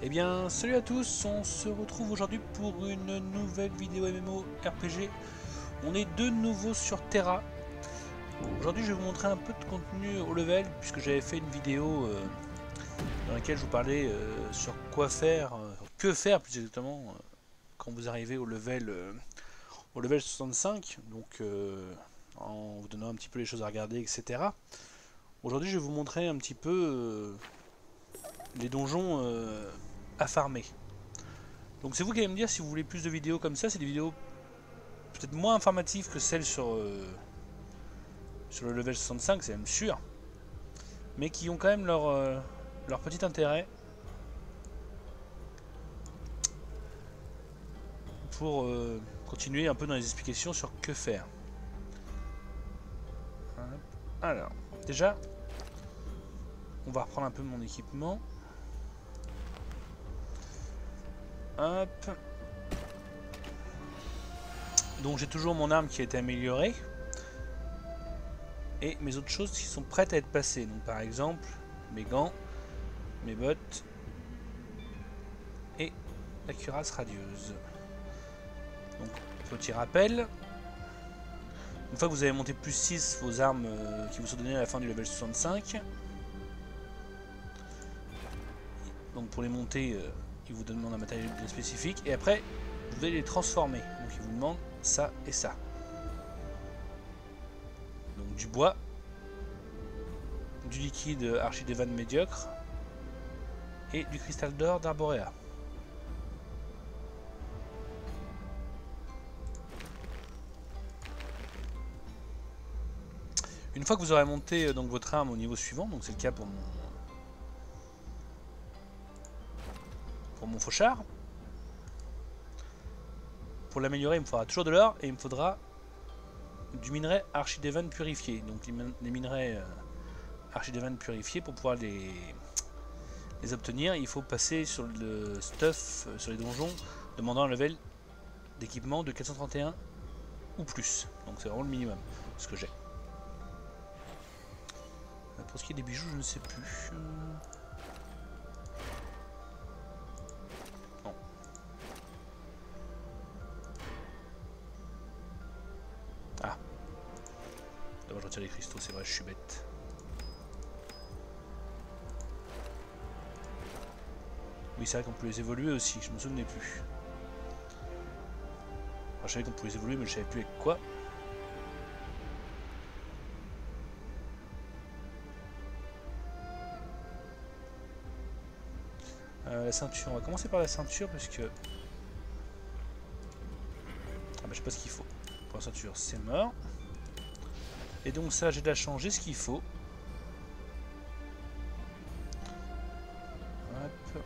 Eh bien, salut à tous, on se retrouve aujourd'hui pour une nouvelle vidéo MMO RPG. On est de nouveau sur Terra. Aujourd'hui, je vais vous montrer un peu de contenu au level, puisque j'avais fait une vidéo dans laquelle je vous parlais sur quoi faire, que faire plus exactement, quand vous arrivez au level 65, donc en vous donnant un petit peu les choses à regarder, etc. Aujourd'hui, je vais vous montrer un petit peu les donjons à farmer. Donc c'est vous qui allez me dire si vous voulez plus de vidéos comme ça, c'est des vidéos peut-être moins informatives que celles sur le level 65, c'est même sûr, mais qui ont quand même leur petit intérêt pour continuer un peu dans les explications sur que faire. Alors, déjà, on va reprendre un peu mon équipement. Hop. Donc j'ai toujours mon arme qui a été améliorée. Et mes autres choses qui sont prêtes à être passées. Donc par exemple, mes gants, mes bottes et la cuirasse radieuse. Donc petit rappel, une fois que vous avez monté plus 6 vos armes qui vous sont données à la fin du level 65, donc pour les monter, il vous demande un matériel bien spécifique, et après vous allez les transformer. Donc il vous demande ça et ça. Donc du bois, du liquide archidévan médiocre et du cristal d'or d'Arborea. Une fois que vous aurez monté donc votre arme au niveau suivant, donc c'est le cas pour mon fauchard, pour l'améliorer il me faudra toujours de l'or et il me faudra du minerai archidévan purifié. Donc les minerais archidévan purifiés, pour pouvoir les obtenir, il faut passer sur le stuff, sur les donjons, demandant un level d'équipement de 431 ou plus. Donc c'est vraiment le minimum, ce que j'ai. Pour ce qui est des bijoux, je ne sais plus. Non. Ah. D'abord je retire les cristaux, c'est vrai, je suis bête. Oui, c'est vrai qu'on peut les évoluer aussi, je me souvenais plus. Enfin, je savais qu'on pouvait les évoluer, mais je savais plus avec quoi. La ceinture, on va commencer par la ceinture parce que... Ah bah je sais pas ce qu'il faut. Pour la ceinture, c'est mort. Et donc ça, j'ai de la changer ce qu'il faut. Hop.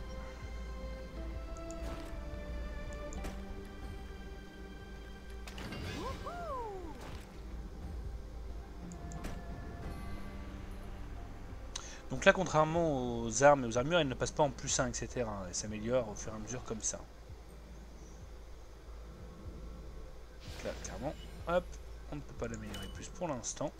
Donc là, contrairement aux armes et aux armures, elles ne passent pas en plus 1, etc. Elles s'améliorent au fur et à mesure comme ça. Donc là, clairement, hop, on ne peut pas l'améliorer plus pour l'instant.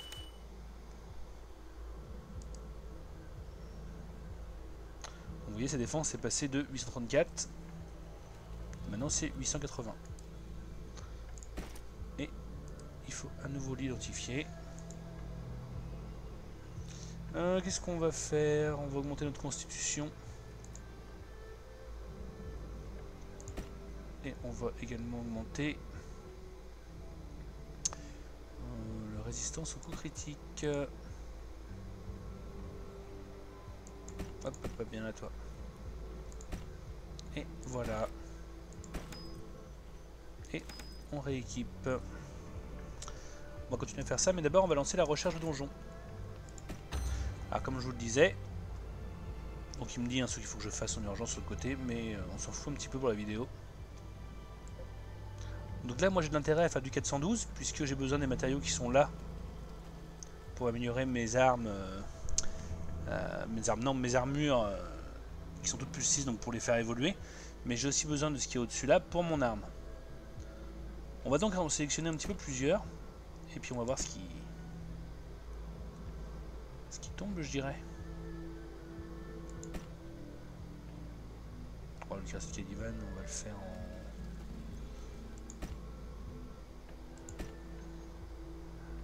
Vous voyez, sa défense est passée de 834. Maintenant, c'est 880. Et il faut à nouveau l'identifier. Qu'est-ce qu'on va faire? On va augmenter notre constitution. Et on va également augmenter la résistance aux coups critiques. Hop, hop, bien à toi. Et voilà. Et on rééquipe. On va continuer à faire ça, mais d'abord on va lancer la recherche de donjon. Alors comme je vous le disais, donc il me dit ce qu'il faut que je fasse en urgence sur le côté, mais on s'en fout un petit peu pour la vidéo. Donc là moi j'ai de l'intérêt à faire du 412, puisque j'ai besoin des matériaux qui sont là pour améliorer mes armes, mes armures qui sont toutes plus 6, donc pour les faire évoluer. Mais j'ai aussi besoin de ce qui est au-dessus là pour mon arme. On va donc en sélectionner un petit peu plusieurs, et puis on va voir ce qui tombe, je dirais. le Crescent Caliban, on va le faire en...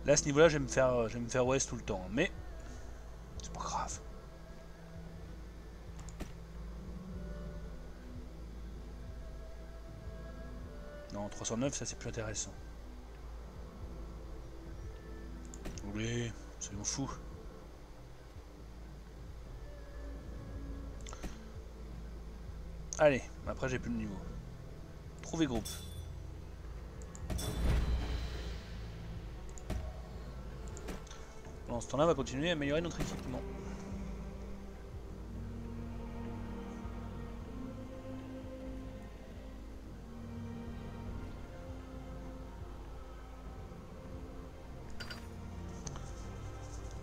Là à ce niveau là je vais me faire ouest tout le temps, mais c'est pas grave. Non, 309 ça c'est plus intéressant. Oui, soyons fous. Allez, après j'ai plus de niveau. Trouver groupe. Pendant ce temps-là, on va continuer à améliorer notre équipement.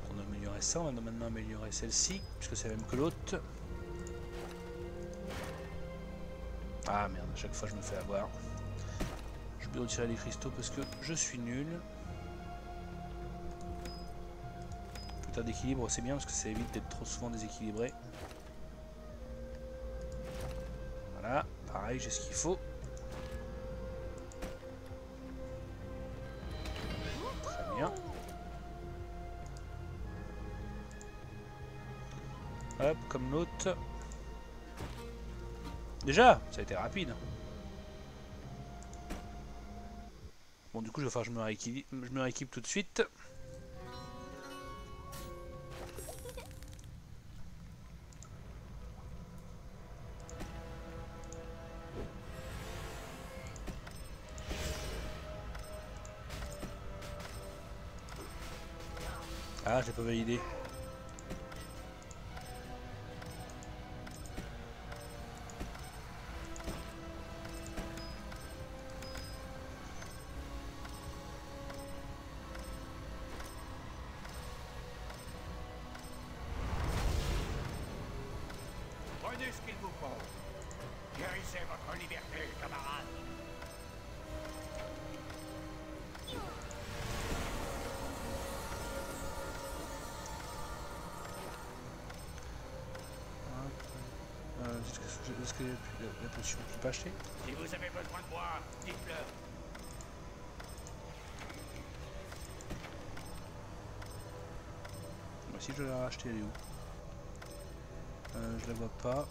On a amélioré ça, on va maintenant améliorer celle-ci, puisque c'est la même que l'autre. Ah merde, à chaque fois je me fais avoir. Je vais retirer les cristaux parce que je suis nul. Putain d'équilibre, c'est bien parce que ça évite d'être trop souvent déséquilibré. Voilà, pareil, j'ai ce qu'il faut. Très bien. Hop, comme l'autre. Déjà, ça a été rapide. Bon, du coup, je vais faire, je me rééquipe tout de suite. Ah, j'ai pas validé. Prenez ce qu'il vous faut. Guérissez votre liberté, camarades. Est-ce que la potion je peux pas acheter? Si vous avez besoin de moi, dites-le. Si je dois la racheter, elle est où? Je la vois pas.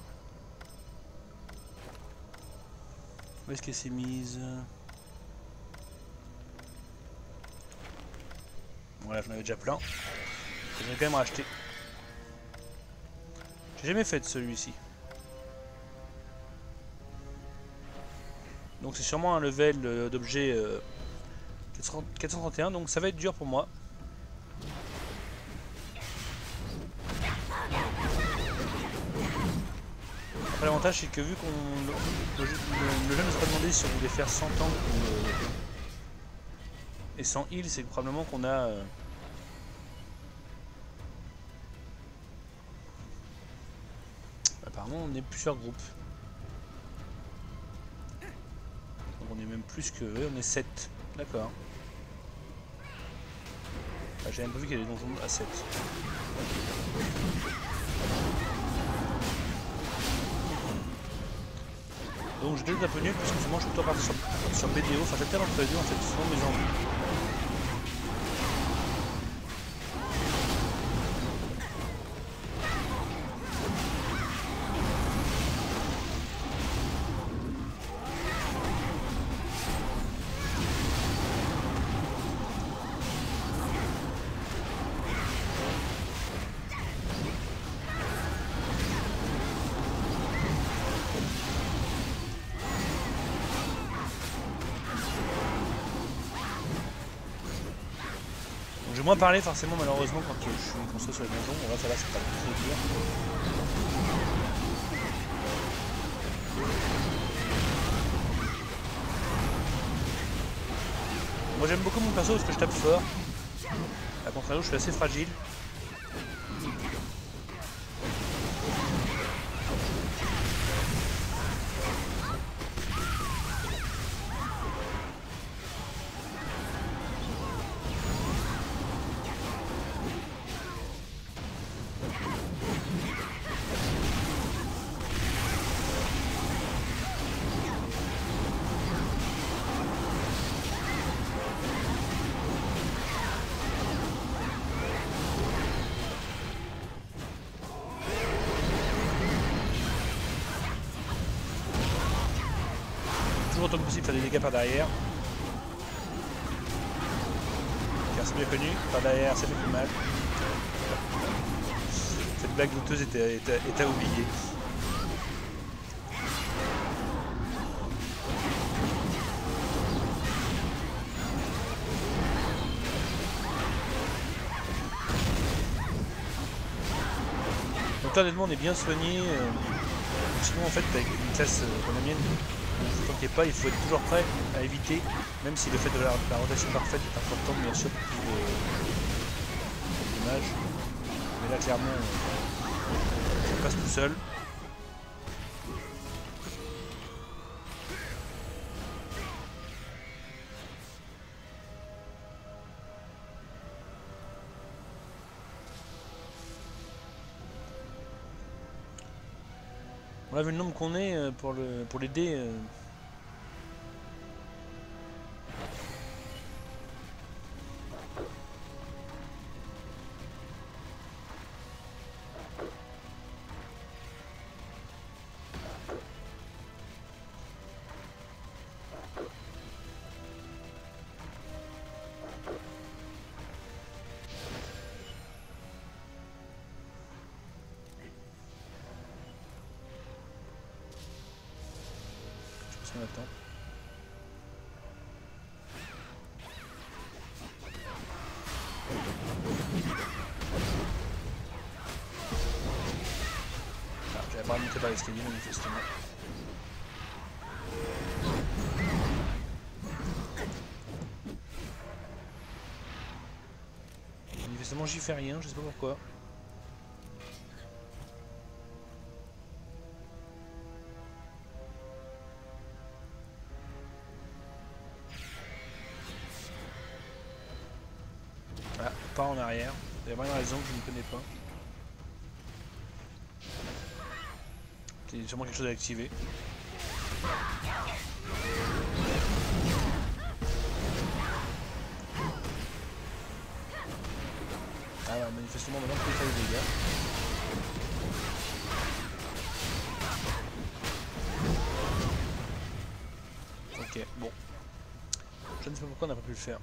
Où est-ce qu'elle s'est mise? Voilà, j'en avais déjà plein. Je vais quand même racheter. J'ai jamais fait de celui-ci. Donc c'est sûrement un level d'objet 431, donc ça va être dur pour moi. Après l'avantage c'est que vu qu'on le jeu nous a pas demandé si on voulait faire 100 tanks et 100 heal, c'est probablement qu'on a apparemment on est plusieurs groupes. Donc on est même plus que eux, on est 7. D'accord. Ah, j'ai même pas vu qu'il y avait des donjons à 7. Donc je déteste un peu nul parce que souvent je suis plutôt parti sur BDO, enfin j'alterne entre les deux en fait, souvent mes envies. Je vais moins parler forcément malheureusement quand je suis construit sur les donjons. On va ça là c'est pas trop dur. Moi j'aime beaucoup mon perso parce que je tape fort. A contrario je suis assez fragile. toujours autant que possible faire des dégâts par derrière. Car c'est bien connu, par derrière ça fait plus mal. Cette blague douteuse est à oublier. Donc là honnêtement on est bien soigné. Sinon en fait avec une classe comme la mienne, tant qu'il n'y ait pas, il faut être toujours prêt à éviter, même si le fait de la rotation parfaite est important bien sûr pour tout le dommage. Mais là clairement ça passe tout seul. On a vu le nombre qu'on est pour les dés. On attend. Ah, j'avais pas remonté par l'escalier manifestement. Manifestement j'y fais rien, je sais pas pourquoi. Pas en arrière, il y a vraiment une raison que je ne connais pas. C'est sûrement quelque chose à activer. Alors manifestement maintenant on peut faire des dégâts. Ok, bon. Je ne sais pas pourquoi on n'a pas pu le faire.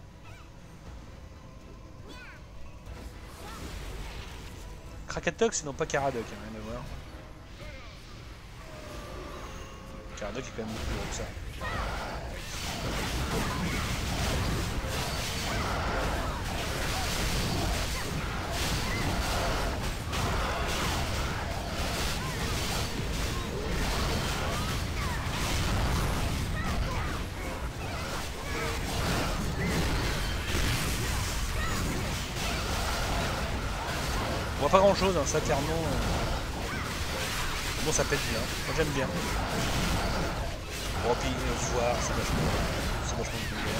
Krakatox et non pas Caradoc, hein, rien à voir. Caradoc est quand même plus gros que ça. On voit pas grand chose, hein, ça clairement. Bon, ça pète bien, moi j'aime bien. Bon, puis voir, c'est vachement bien.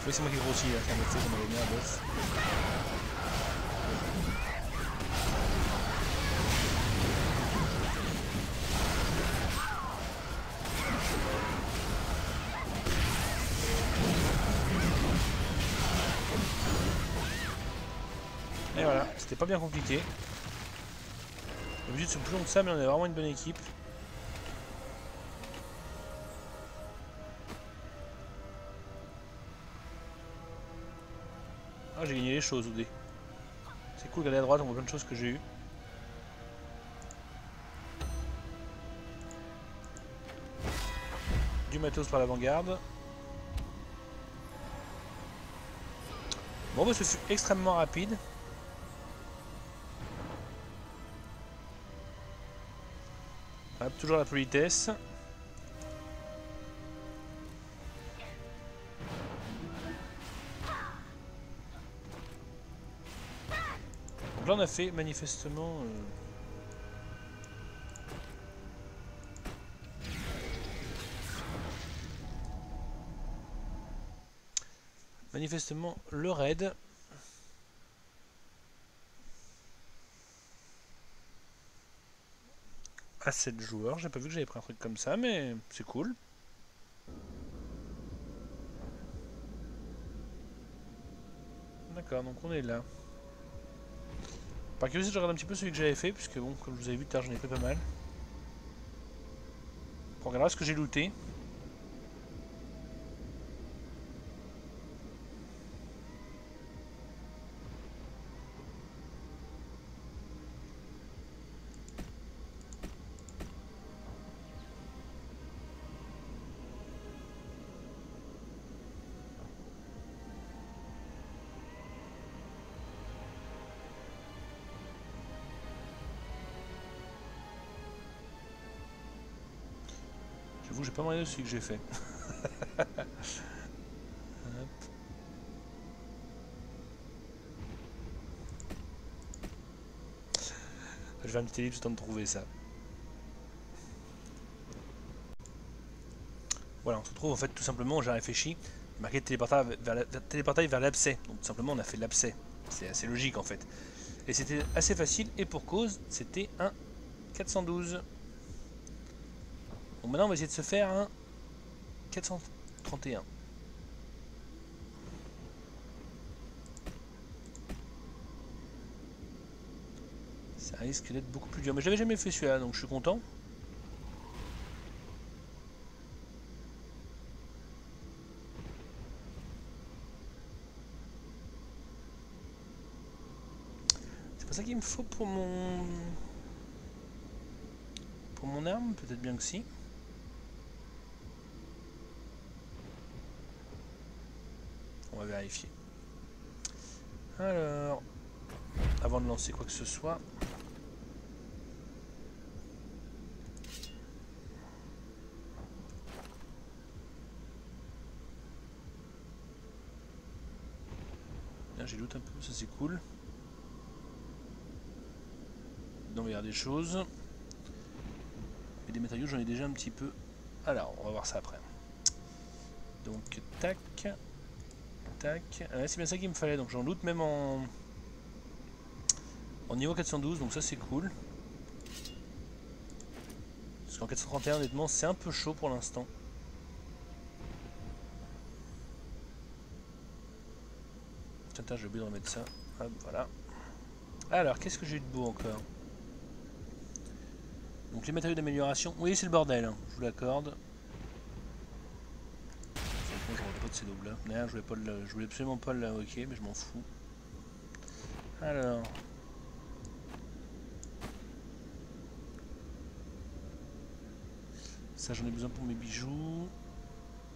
Oui, c'est moi qui grossis, là, ça m'avait mis un boss. Et voilà, c'était pas bien compliqué. L'objectif c'est plus long que ça, mais on a vraiment une bonne équipe. Ah, j'ai gagné les choses au dé. C'est cool, regardez à droite, on voit plein de choses que j'ai eues. matos par l'avant-garde. Bon bah ce fut extrêmement rapide. Hop, toujours la politesse. Donc là on a fait manifestement... manifestement le raid. À 7 joueurs, j'ai pas vu que j'avais pris un truc comme ça, mais c'est cool. D'accord, donc on est là. Par curiosité, je regarde un petit peu celui que j'avais fait, puisque bon, comme je vous avez vu tout à l'heure, j'en ai fait pas mal. On regardera ce que j'ai looté. J'avoue, j'ai pas regardé celui que j'ai fait. Je vais un petit ellipse le temps de trouver ça. Voilà, on se retrouve en fait tout simplement, j'ai réfléchi, marqué téléportail vers l'abcès. Donc tout simplement on a fait l'abcès. C'est assez logique en fait. Et c'était assez facile et pour cause, c'était un 412. Donc maintenant on va essayer de se faire un 431. Ça risque d'être beaucoup plus dur. Mais j'avais jamais fait celui-là, donc je suis content. C'est pas ça qu'il me faut pour mon... Pour mon arme, peut-être bien que si. On va vérifier. Alors, avant de lancer quoi que ce soit. Bien, j'ai loot un peu, ça c'est cool. Donc il y a des choses. Et des matériaux, j'en ai déjà un petit peu. Alors, on va voir ça après. Donc, tac. Tac. Ouais, c'est bien ça qu'il me fallait. Donc j'en loot même en niveau 412, donc ça c'est cool. Parce qu'en 431 honnêtement c'est un peu chaud pour l'instant. Tiens, j'ai oublié de remettre ça. Hop, voilà. Alors, qu'est-ce que j'ai eu de beau encore? Donc les matériaux d'amélioration. Oui, c'est le bordel, hein, je vous l'accorde. Je ne pas de ces doubles là. Je voulais absolument pas l'invoquer, mais je m'en fous. Alors. Ça, j'en ai besoin pour mes bijoux.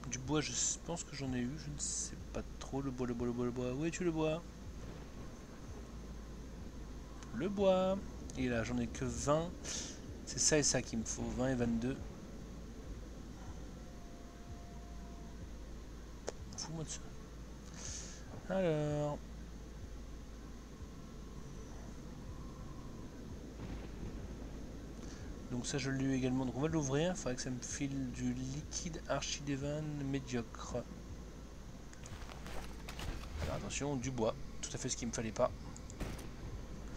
Du bois, je pense que j'en ai eu. Je ne sais pas trop. Le bois, le bois, le bois, le bois. Où es-tu le bois? Le bois. Et là, j'en ai que 20. C'est ça et ça qu'il me faut. 20 et 22. Fous-moi de ça. Alors. Donc ça je l'ai eu également, donc on va l'ouvrir, il faudrait que ça me file du liquide Archidevan médiocre. Alors attention, du bois, tout à fait ce qu'il me fallait pas.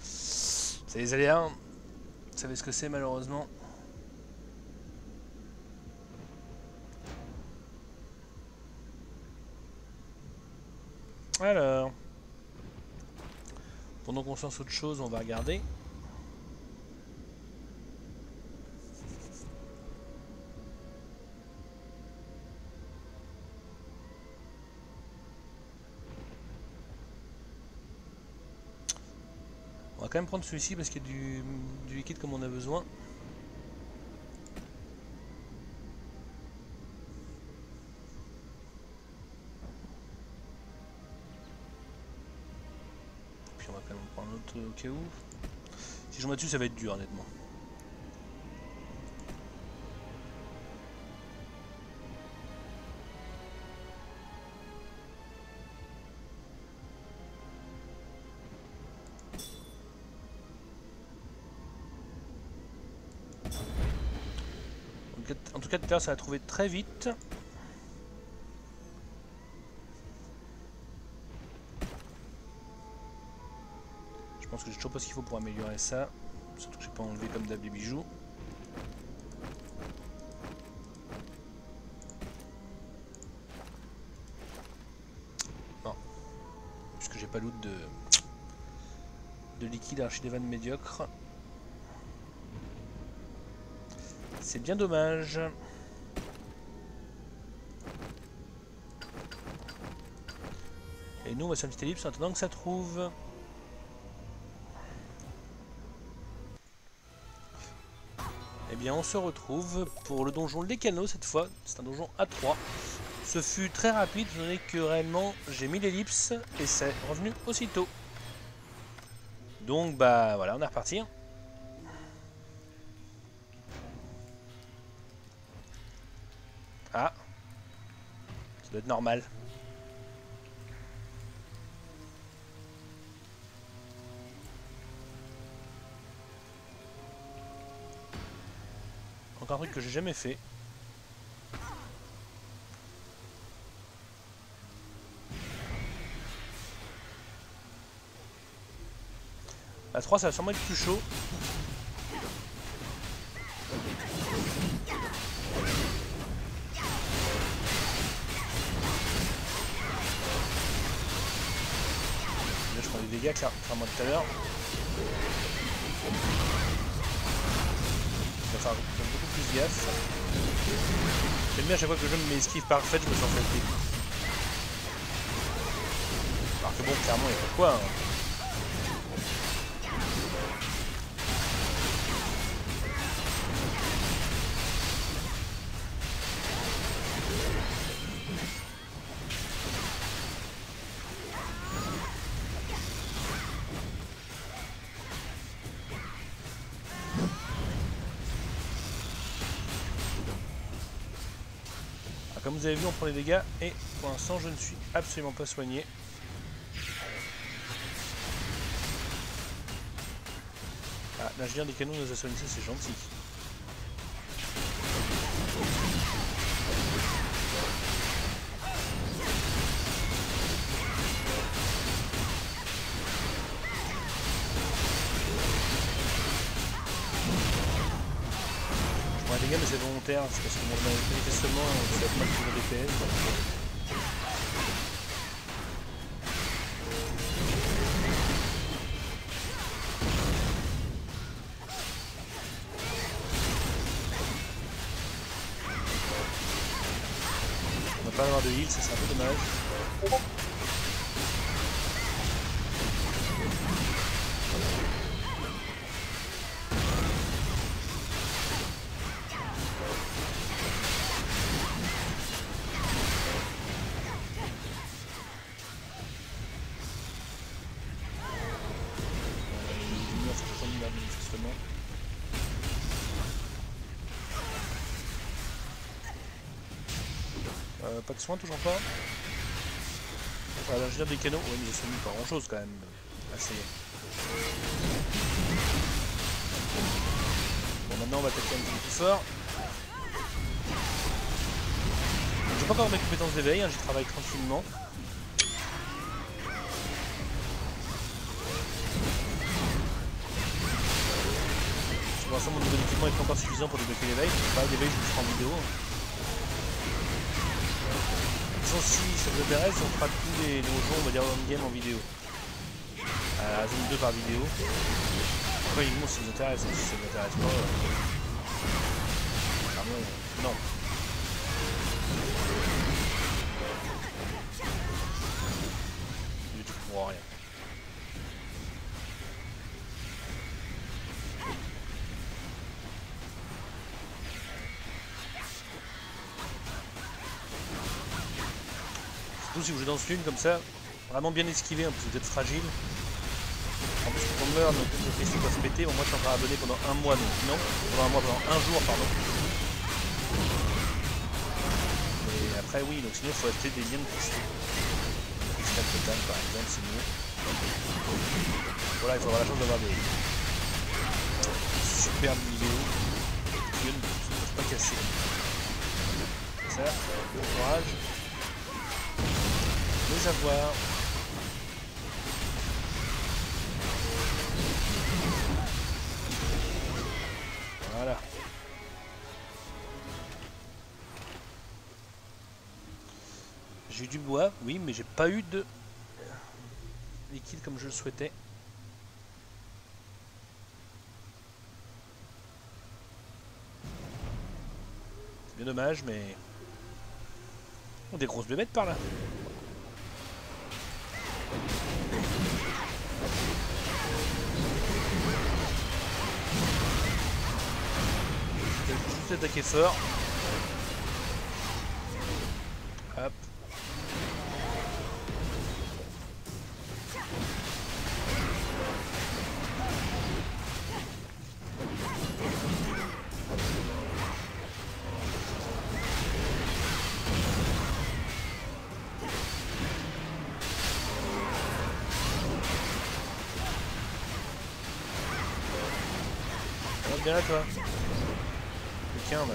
C'est les aléas, vous savez ce que c'est malheureusement. Alors, pendant qu'on lance autre chose, on va regarder. On va quand même prendre celui-ci parce qu'il y a du liquide comme on a besoin. cas où. Si je m'en dessus, ça va être dur, honnêtement. En tout cas, tout à l'heure, ça va trouver très vite. Je pense que j'ai toujours pas ce qu'il faut pour améliorer ça. Surtout que j'ai pas enlevé comme d'hab les bijoux. Non. Puisque j'ai pas loot de liquide archidevan médiocre. C'est bien dommage. Et nous on va sur une petite ellipse en attendant que ça trouve. Eh bien on se retrouve pour le donjon Les Canaux cette fois. C'est un donjon à 3. Ce fut très rapide étant donné que réellement j'ai mis l'ellipse et c'est revenu aussitôt. Donc bah voilà, on est reparti. Ah, ça doit être normal. Encore un truc que j'ai jamais fait. À 3 ça va sûrement être plus chaud. Là je prends des dégâts clairement tout à l'heure. Il va falloir beaucoup plus gaffe. J'aime bien à chaque fois que je me mets esquive parfaite, je me sens fatigué. Alors que bon, clairement il n'y a pas quoi. Hein. Comme vous avez vu, on prend les dégâts et pour l'instant je ne suis absolument pas soigné. Ah, l'ingénieur des canons nous a soigné, c'est gentil. Les dégâts mais c'est volontaire, c'est parce que manifestement c'est pas mal pour le DPS. On va pas avoir de heal, ça c'est un peu dommage. Pas de soins, toujours pas. Voilà, l'ingénieur des canons, ouais, mais ils sont mis pas grand chose quand même. Assez. Bon, maintenant on va attaquer un petit peu plus fort. J'ai pas encore mes compétences d'éveil, hein, j'y travaille tranquillement. Pour l'instant, mon niveau d'équipement est pas encore suffisant pour débloquer l'éveil. Pas d'éveil, je vous ferai en vidéo. Si ça vous intéresse, on fera tous les donjons, on va dire on-game en vidéo. À la zone 2 par vidéo. Après, évidemment, si ça vous intéresse, si ça vous intéresse pas, clairement, non. Du tout pour rien. Surtout si vous jouez dans ce lune comme ça, vraiment bien esquiver, hein, parce que vous êtes fragile. En plus, pour meurt, nos cristaux peuvent péter. Bon, moi je suis encore abonné pendant un mois, donc non. Pendant un jour, pardon. Et après, oui, donc sinon il faut acheter des liens de cristaux. Cristal total par exemple, c'est mieux. Voilà, il faut avoir la chance d'avoir des superbes vidéos qui ne peuvent pas casser. Ça, bon courage. Les avoir. Voilà. J'ai eu du bois, oui, mais j'ai pas eu de liquide comme je le souhaitais. C'est bien dommage, mais... Oh, des grosses bébêtes par là. Juste attaquer fort. Hop. Bien là toi. Quelqu'un là.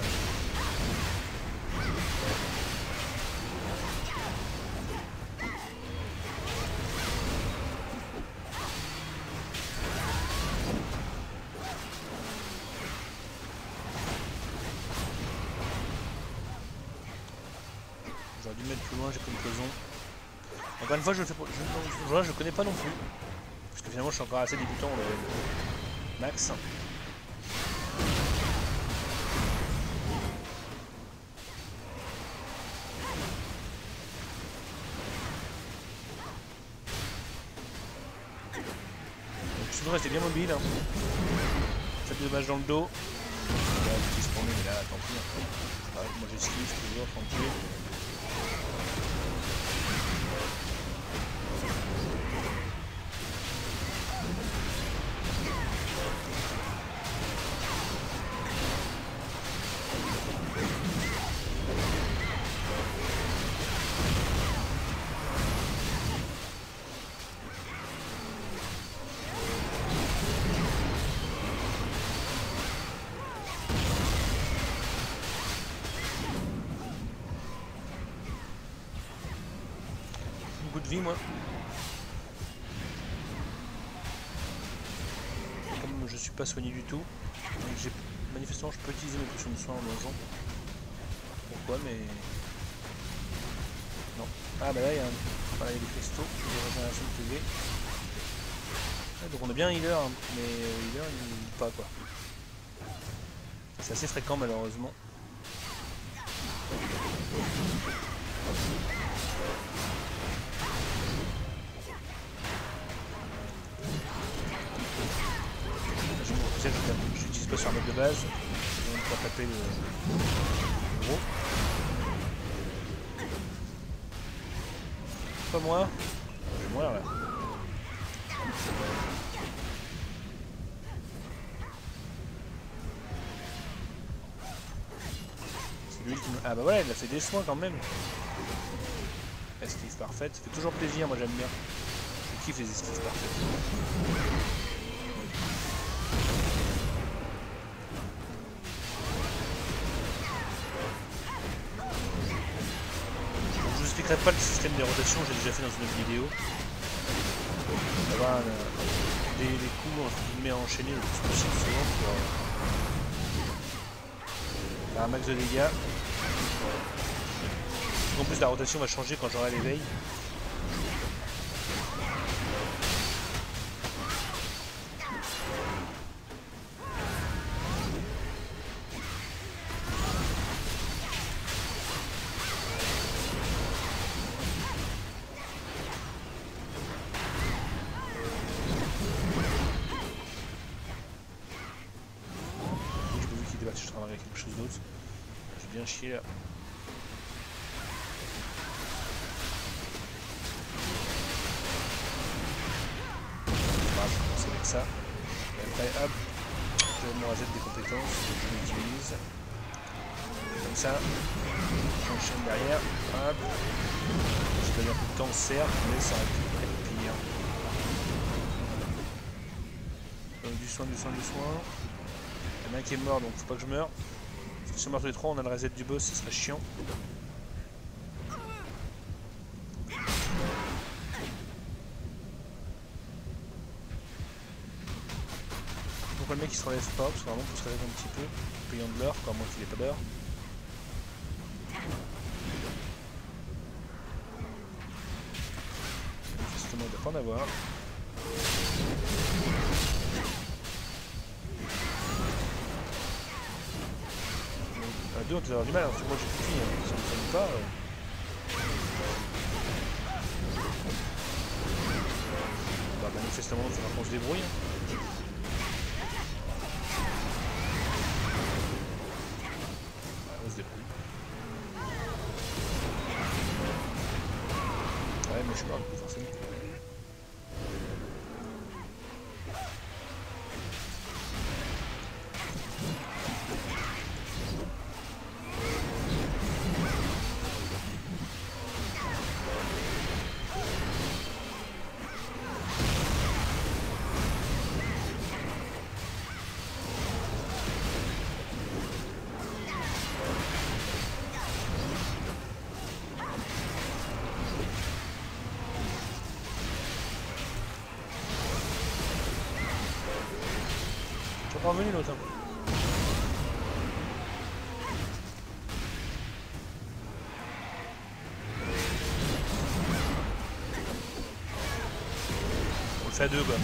J'aurais dû me mettre plus loin, j'ai pris une cloison. Encore une fois, je le fais pour... je connais pas non plus. Parce que finalement je suis encore assez débutant au level max. Sinon restez bien mobile. Hein. Faites des dommages dans le dos. Là, petit spawn, mais là, tant pis. Hein. Ouais, moi j'esquive toujours, tranquille. De vie moi. Comme je suis pas soigné du tout, manifestement je peux utiliser mes potions de soin en mangeant. Pourquoi mais non. Ah bah là il y a des cristaux, des régénérations de PV. Ah, donc on a bien un healer, hein, mais healer il pas quoi. C'est assez fréquent malheureusement. J'utilise pas sur un mode de base, je vais pouvoir taper le gros. Pas moi, je vais mourir là. C'est lui qui me... Ah bah voilà, il a fait des soins quand même. Esquive parfaite, ça fait toujours plaisir, moi j'aime bien. Je kiffe les esquives parfaites. Je n'expliquerai pas le système des rotations, j'ai déjà fait dans une autre vidéo. D'avoir des coups entre guillemets enchaînés le plus possible souvent pour faire un max de dégâts. En plus la rotation va changer quand j'aurai l'éveil. Je suis en train de regarder quelque chose d'autre. J'ai bien chié là. Je vais commencer avec faire ça. Et après, hop, j'ai mon reset des compétences, je l'utilise. Comme ça, j'enchaîne derrière. Hop. Je gagne un peu de temps, certes, mais ça aurait pu être pire. Donc, du soin, du soin, du soin. Il y en a un qui est mort, donc faut pas que je meure. Parce que si on meurt tous les trois, on a le reset du boss, ce serait chiant. Pourquoi le mec il se relève pas? Parce que vraiment, il faut se relève un petit peu. Payant de l'or, quoi, à moins qu'il ait pas d'or. Justement, il doit pas en avoir. À deux, on doit avoir du mal, parce que moi j'ai tout fini, hein. Si on ne soigne pas. Bah, manifestement, il faudra qu'on se débrouille. On se débrouille. Ouais, mais je suis pas beaucoup forcément. Pas revenu l'autre. On le fait à deux quoi.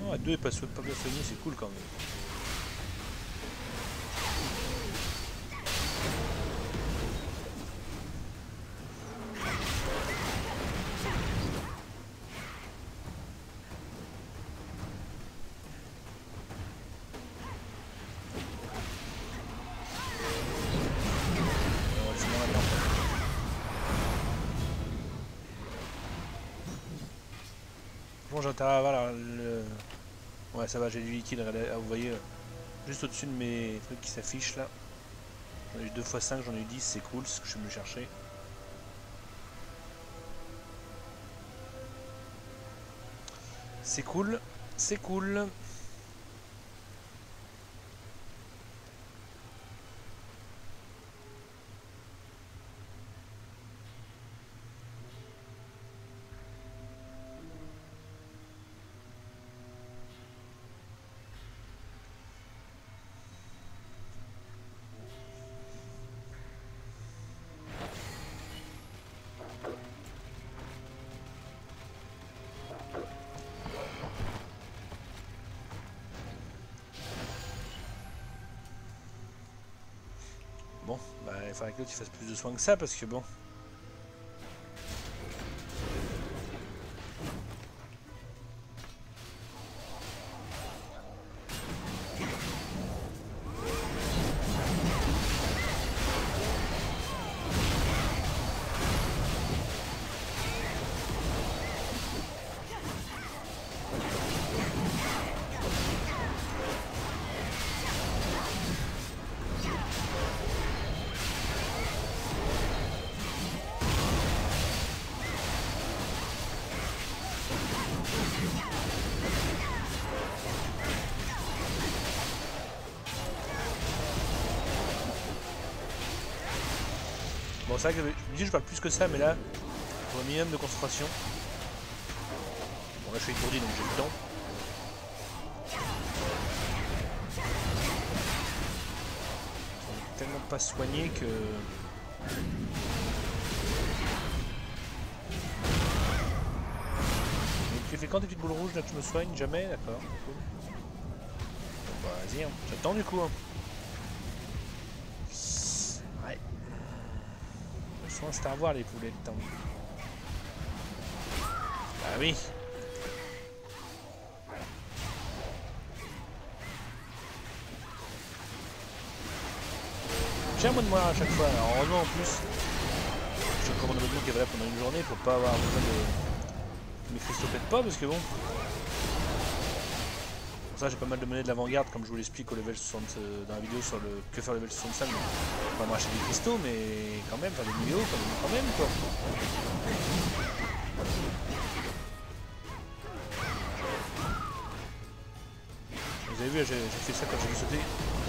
Non, à deux et pas bien soigné, c'est cool quand même. Bon, j'ai intérêt à voilà, le... Ouais, ça va, j'ai du liquide, vous voyez, juste au-dessus de mes trucs qui s'affichent là. J'en ai eu 2 x 5, j'en ai eu 10, c'est cool, c'est ce que je suis venu chercher. C'est cool, c'est cool. Bon, bah, il faudrait que l'autre fasse plus de soins que ça parce que bon. Bon, c'est vrai que je me dis je parle plus que ça, mais là, pour un minimum de concentration. Bon, là je suis étourdi donc j'ai le temps. Ils sont tellement pas soignés que. Tu fais quand tes petites boules rouges là que je me soigne? Jamais? D'accord. Cool. Bon, bah vas-y, hein. J'attends du coup. Hein. Ouais. Ils sont un Star Wars les poulettes. Hein. Bah oui. cher moi de mourir à chaque fois. Alors heureusement en plus, j'ai encore mon abonnement qui est valable pendant une journée pour pas avoir besoin de mes cristaux pètent pas parce que bon. Pour ça j'ai pas mal de monnaie de l'avant-garde comme je vous l'explique au level 60 dans la vidéo sur le que faire level 65. Pas m'acheter des cristaux mais quand même, faire des niveaux quand même quoi. Vous avez vu, j'ai fait ça quand j'ai sauté,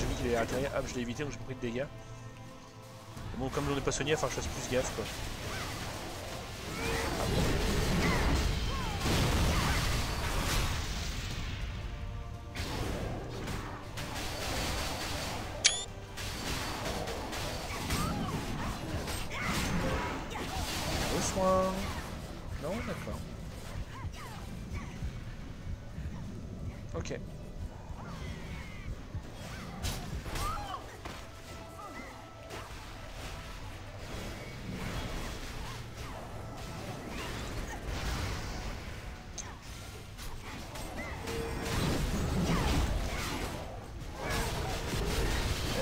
j'ai vu qu'il est à l'intérieur, hop je l'ai évité donc j'ai pas pris de dégâts. Bon comme j'en ai pas soigné, il va falloir que je fasse plus gaffe quoi. Soin. Non, d'accord. Ok.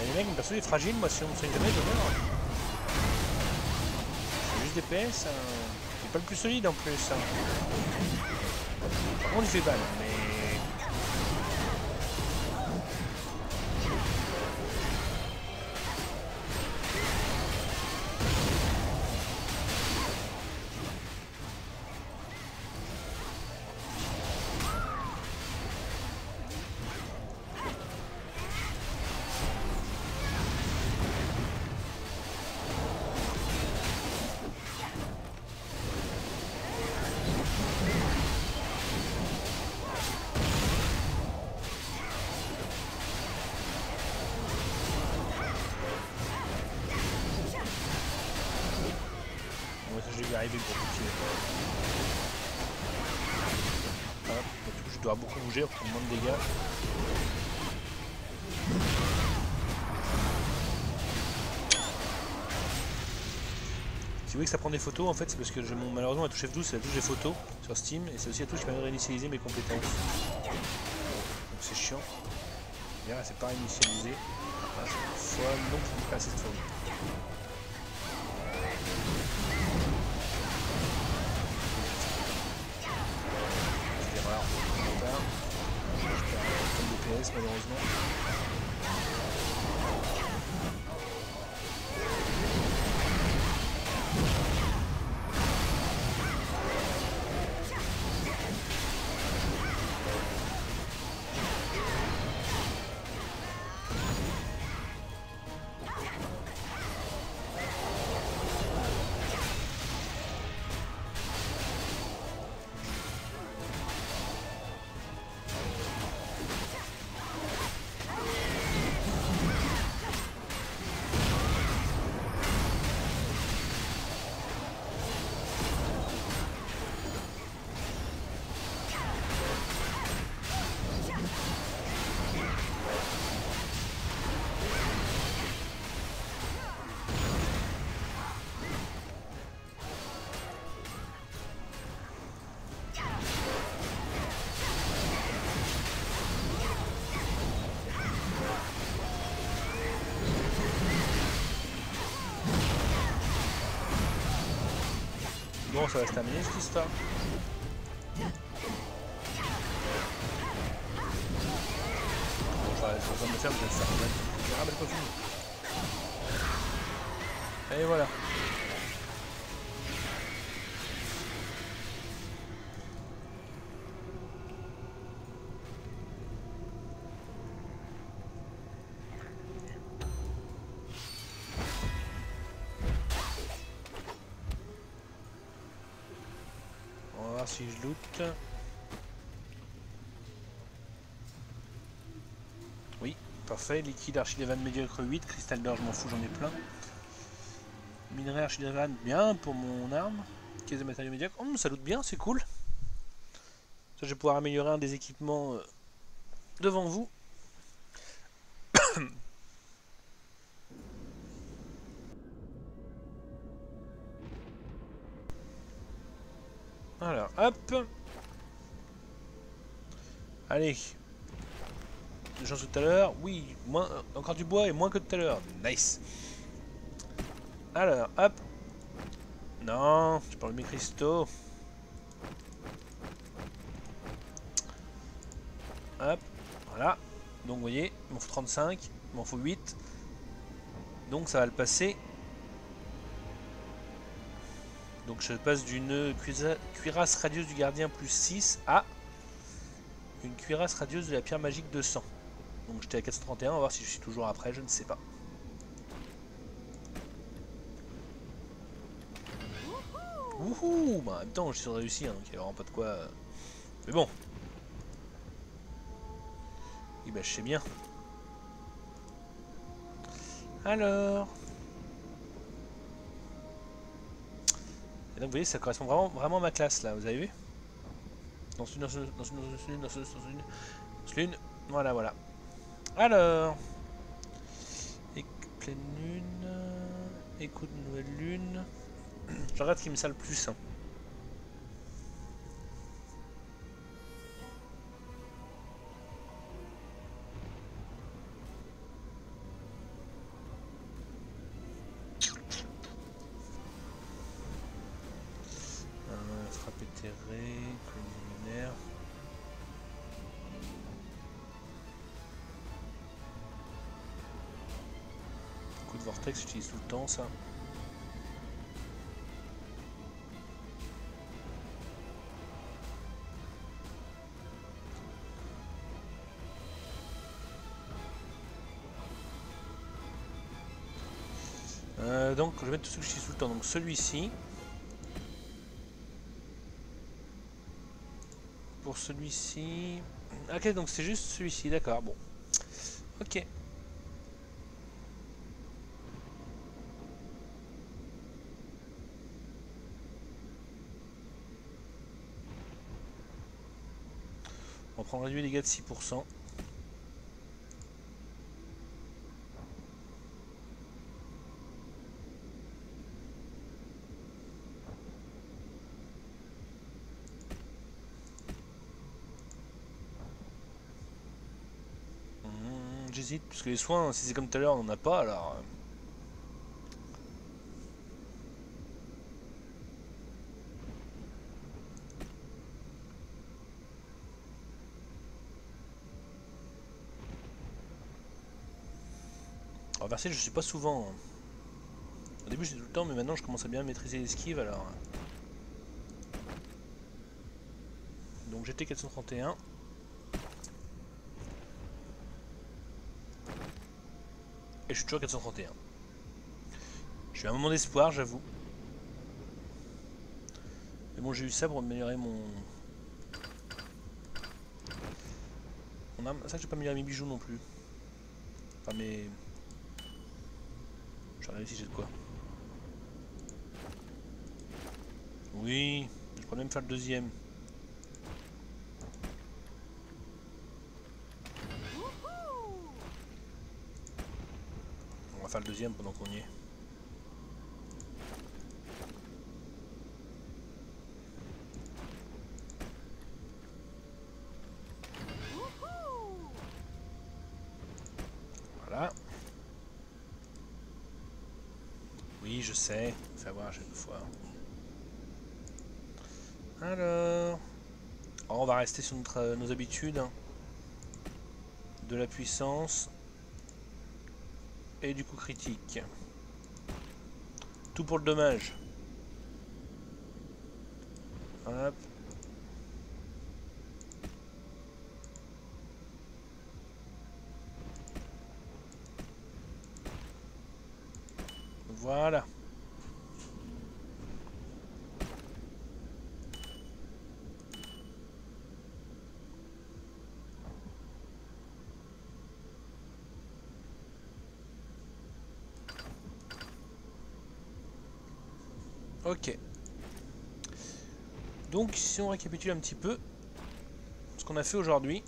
Les mecs, mon perso est fragile, moi si on me soigne jamais, je meurs. C'est juste DPS, hein. C'est pas le plus solide en plus. Hein. Par contre, il fait balle, mais. Je vais y arriver pour continuer. Hop, du coup je dois beaucoup bouger pour prendre moins de dégâts. Si vous voyez que ça prend des photos, en fait c'est parce que malheureusement la touche F12 c'est la touche des photos sur Steam et c'est aussi la touche qui permet de réinitialiser mes compétences. Donc c'est chiant. Bien, c'est pas réinitialisé. Cette fois non plus, pas cette fois. DPS malheureusement. Bon, ça va se terminer cette histoire. Bon, ça va me faire, je vais le faire. Ah, bah, pas fini. Et voilà. On va voir si je loot. Oui, parfait. Liquide, archilevan médiocre 8. Cristal d'or, je m'en fous, j'en ai plein. Minerai, archilevan, bien pour mon arme. Caisse de matériaux médiocre. Oh, ça loot bien, c'est cool. Ça, je vais pouvoir améliorer un des équipements devant vous. Alors, hop. Allez. Chance tout à l'heure. Oui, moins, encore du bois et moins que tout à l'heure. Nice. Alors, hop. Non, je parle de mes cristaux. Hop, voilà. Donc vous voyez, il m'en faut 35, il m'en faut 8. Donc ça va le passer. Donc je passe d'une cuirasse radieuse du gardien plus 6 à une cuirasse radieuse de la pierre magique 200. Donc j'étais à 431, on va voir si je suis toujours après, je ne sais pas. Wouhou, bah, en même temps je suis réussi, hein, donc il n'y a vraiment pas de quoi... Mais bon. Et bah je sais bien. Alors... Et donc vous voyez, ça correspond vraiment à ma classe là, vous avez vu? Dans une, voilà. Alors... Pleine lune... Écho de nouvelle lune... Je regarde ce qui me sert le plus. Hein. Frappe éthérée, luminaire. Coup de vortex, j'utilise tout le temps ça. Donc je vais mettre tout ce que j'utilise tout le temps. Donc celui-ci. Pour celui-ci. Ok, donc c'est juste celui-ci, d'accord. Bon. Ok. On prend réduit les dégâts de 6%. J'hésite, parce que les soins, si c'est comme tout à l'heure, on n'en a pas, alors... Renverser, je suis pas souvent. Hein. Au début, j'étais tout le temps, mais maintenant, je commence à bien maîtriser l'esquive, alors... Donc j'étais 431. Et je suis toujours 431. Je suis à un moment d'espoir, j'avoue. Mais bon, j'ai eu ça pour améliorer mon arme. Ça, j'ai pas amélioré mes bijoux non plus. Enfin, mes... J'ai réussi, j'ai de quoi. Oui, je pourrais même faire le deuxième. On va faire le deuxième pendant qu'on y est. Voilà. Oui, je sais. Faut avoir à chaque fois. Alors... on va rester sur nos habitudes. Hein. De la puissance. Et du coup critique. Tout pour le dommage. Hop. Voilà. Ok. Donc si on récapitule un petit peu ce qu'on a fait aujourd'hui.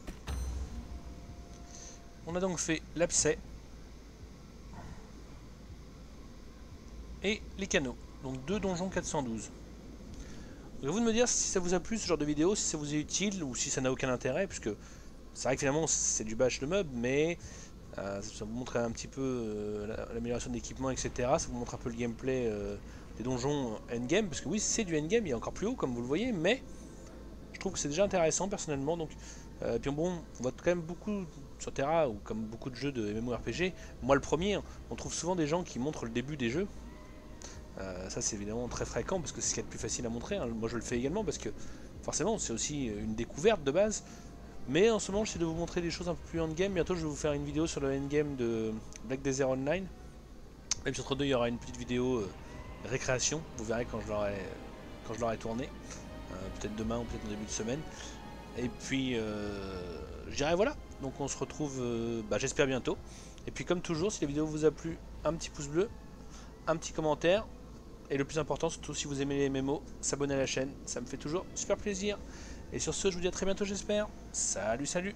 On a donc fait l'abcès et les canaux. Donc 2 donjons 412. Donc à vous de me dire si ça vous a plu ce genre de vidéo, si ça vous est utile ou si ça n'a aucun intérêt, puisque c'est vrai que finalement c'est du bâche de meubles, mais Ça vous montre un petit peu l'amélioration d'équipement, etc. Ça vous montre un peu le gameplay des donjons endgame, parce que oui, c'est du endgame, il y a encore plus haut, comme vous le voyez, mais je trouve que c'est déjà intéressant personnellement. Donc, puis bon, on voit quand même beaucoup sur Terra, ou comme beaucoup de jeux de MMORPG, moi le premier, on trouve souvent des gens qui montrent le début des jeux. Ça c'est évidemment très fréquent parce que c'est ce qu'il y a de plus facile à montrer, hein. Moi je le fais également parce que forcément c'est aussi une découverte de base. Mais en ce moment j'essaie de vous montrer des choses un peu plus endgame. Bientôt je vais vous faire une vidéo sur le endgame de Black Desert Online. Même si entre deux il y aura une petite vidéo récréation, vous verrez quand je l'aurai tourné. Peut-être demain ou peut-être en début de semaine. Et puis je dirais voilà, donc on se retrouve j'espère bientôt. Et puis comme toujours, si la vidéo vous a plu, un petit pouce bleu, un petit commentaire. Et le plus important, surtout si vous aimez les MMO, s'abonner à la chaîne, ça me fait toujours super plaisir. Et sur ce, je vous dis à très bientôt j'espère. Salut, salut!